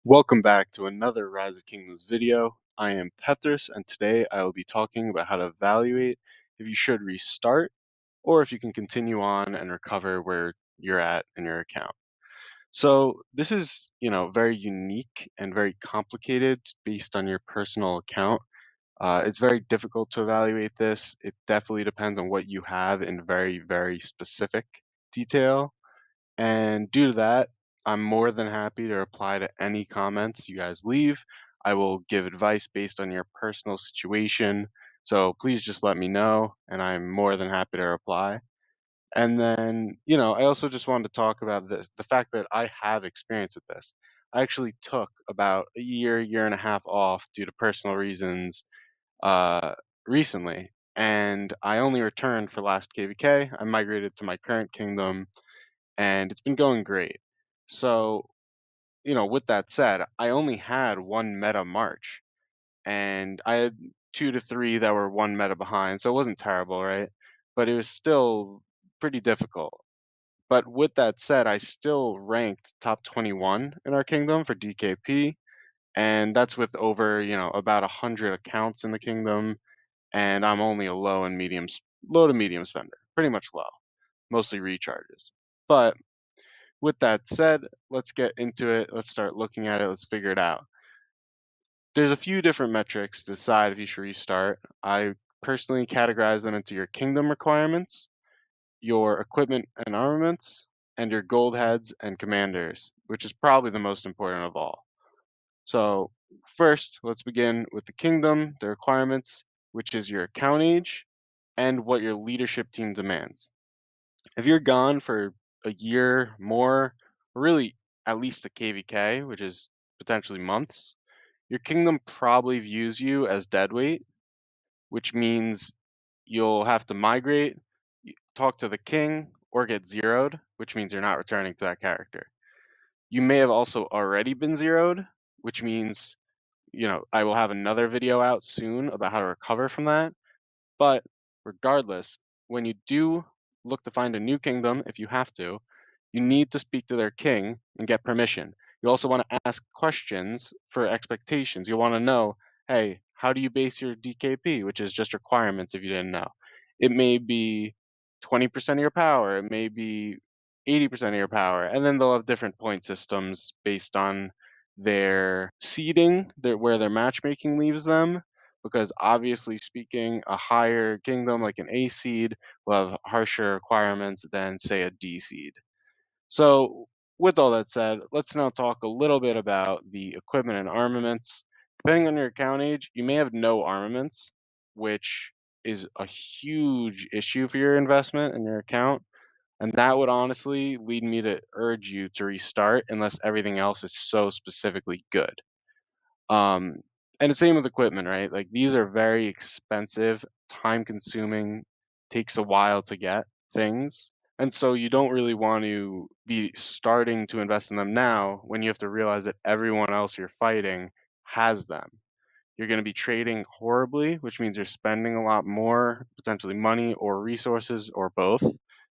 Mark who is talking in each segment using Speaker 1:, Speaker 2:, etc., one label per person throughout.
Speaker 1: Welcome back to another Rise of Kingdoms video. I am Petrus, and today I will be talking about how to evaluate if you should restart or if you can continue on and recover where you're at in your account. So this is, very unique and very complicated based on your personal account. It's very difficult to evaluate this. It definitely depends on what you have in very, very specific detail. And due to that, I'm more than happy to reply to any comments you guys leave. I will give advice based on your personal situation. So please just let me know, and I'm more than happy to reply. And then, I also just wanted to talk about the fact that I have experience with this. I actually took about a year and a half off due to personal reasons uh, recently, and I only returned for last KVK. I migrated to my current kingdom and it's been going great. So, with that said, I only had one meta March, and I had two to three that were one meta behind, so it wasn't terrible, right? But it was still pretty difficult. But with that said, I still ranked top 21 in our kingdom for DKP, and that's with over, about 100 accounts in the kingdom, and I'm only a low to medium spender, pretty much low, mostly recharges. But with that said, let's get into it. Let's start looking at it. Let's figure it out. There's a few different metrics to decide if you should restart. I personally categorize them into your kingdom requirements, your equipment and armaments, and your gold heads and commanders, which is probably the most important of all. So, first, let's begin with the kingdom, the requirements, which is your account age and what your leadership team demands. If you're gone for a year more, really at least a KVK, which is potentially months, your kingdom probably views you as deadweight, which means you'll have to migrate, talk to the king, or get zeroed, which means you're not returning to that character. You may have also already been zeroed, which means, I will have another video out soon about how to recover from that. But regardless, when you do look to find a new kingdom, if you have to, you need to speak to their king and get permission. You also want to ask questions for expectations. You want to know, hey, how do you base your DKP, which is just requirements if you didn't know. It may be 20% of your power, it may be 80% of your power, and then they'll have different point systems based on their seeding, where their matchmaking leaves them, because obviously speaking, a higher kingdom like an A seed will have harsher requirements than, say, a D seed. So, with all that said, let's now talk a little bit about the equipment and armaments. Depending on your account age, you may have no armaments, which is a huge issue for your investment in your account. And that would honestly lead me to urge you to restart unless everything else is so specifically good. Um, and the same with equipment, right? Like these are very expensive, time consuming, takes a while to get things. And so you don't really want to be starting to invest in them now when you have to realize that everyone else you're fighting has them. You're going to be trading horribly, which means you're spending a lot more, potentially money or resources or both,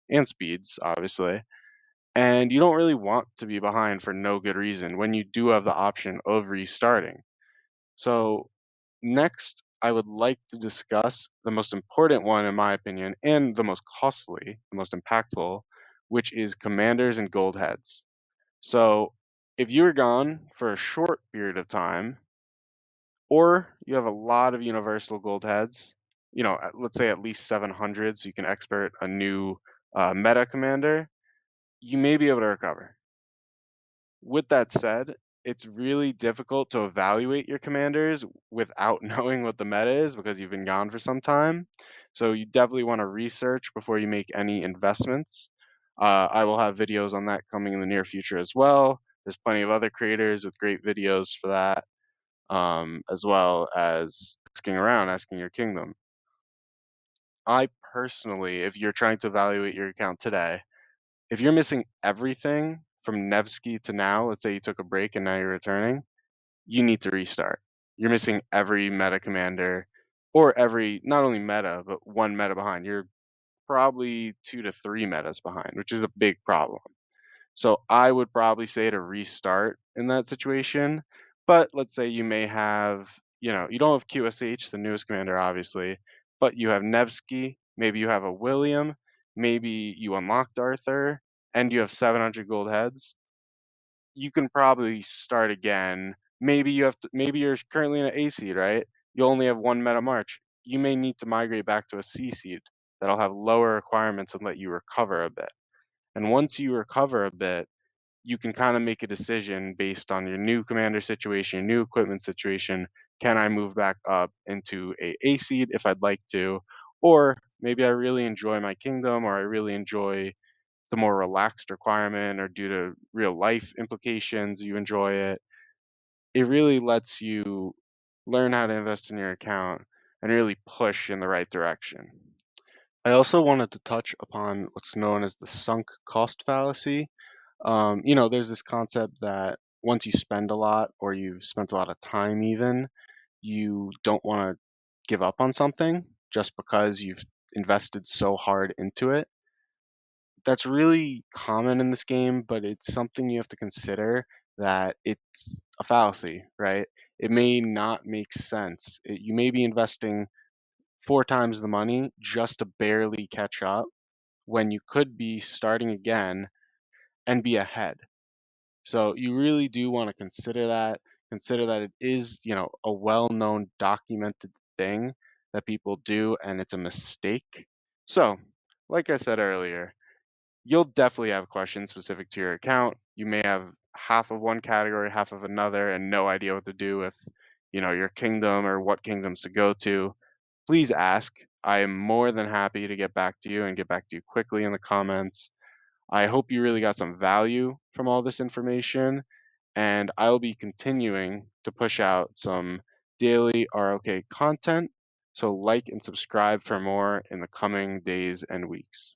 Speaker 1: and speeds, obviously. And you don't really want to be behind for no good reason when you do have the option of restarting. So, next, I would like to discuss the most important one, in my opinion, and the most costly, the most impactful, which is commanders and gold heads. So, if you were gone for a short period of time, or you have a lot of universal gold heads, let's say at least 700, so you can expert a new meta commander, you may be able to recover. With that said, it's really difficult to evaluate your commanders without knowing what the meta is because you've been gone for some time. So you definitely want to research before you make any investments. I will have videos on that coming in the near future as well. There's plenty of other creators with great videos for that, as well as asking around, asking your kingdom. I personally, if you're trying to evaluate your account today, if you're missing everything from Nevsky to now, let's say you took a break and now you're returning, you need to restart. You're missing every meta commander or every, not only meta, but one meta behind. You're probably two to three metas behind, which is a big problem. So I would probably say to restart in that situation. But let's say you may have, you don't have QSH, the newest commander, obviously, but you have Nevsky, maybe you have a William, maybe you unlocked Arthur, and you have 700 gold heads. You can probably start again. Maybe you're currently in an A seed, right? You only have one meta march. You may need to migrate back to a C seed that'll have lower requirements and let you recover a bit. And once you recover a bit, you can kind of make a decision based on your new commander situation, your new equipment situation. Can I move back up into a seed if I'd like to? Or maybe I really enjoy my kingdom, or I really enjoy the more relaxed requirement, or due to real life implications, you enjoy it. It really lets you learn how to invest in your account and really push in the right direction. I also wanted to touch upon what's known as the sunk cost fallacy. There's this concept that once you spend a lot, or you've spent a lot of time even, you don't want to give up on something just because you've invested so hard into it. That's really common in this game, but it's something you have to consider, that it's a fallacy, right? It may not make sense. You may be investing four times the money just to barely catch up when you could be starting again and be ahead. So you really do want to consider that. Consider that it is, a well-known documented thing that people do, and it's a mistake. So, like I said earlier, you'll definitely have questions specific to your account. You may have half of one category, half of another, and no idea what to do with, your kingdom or what kingdoms to go to. Please ask. I am more than happy to get back to you, and get back to you quickly in the comments. I hope you really got some value from all this information, and I'll be continuing to push out some daily ROK content. So like and subscribe for more in the coming days and weeks.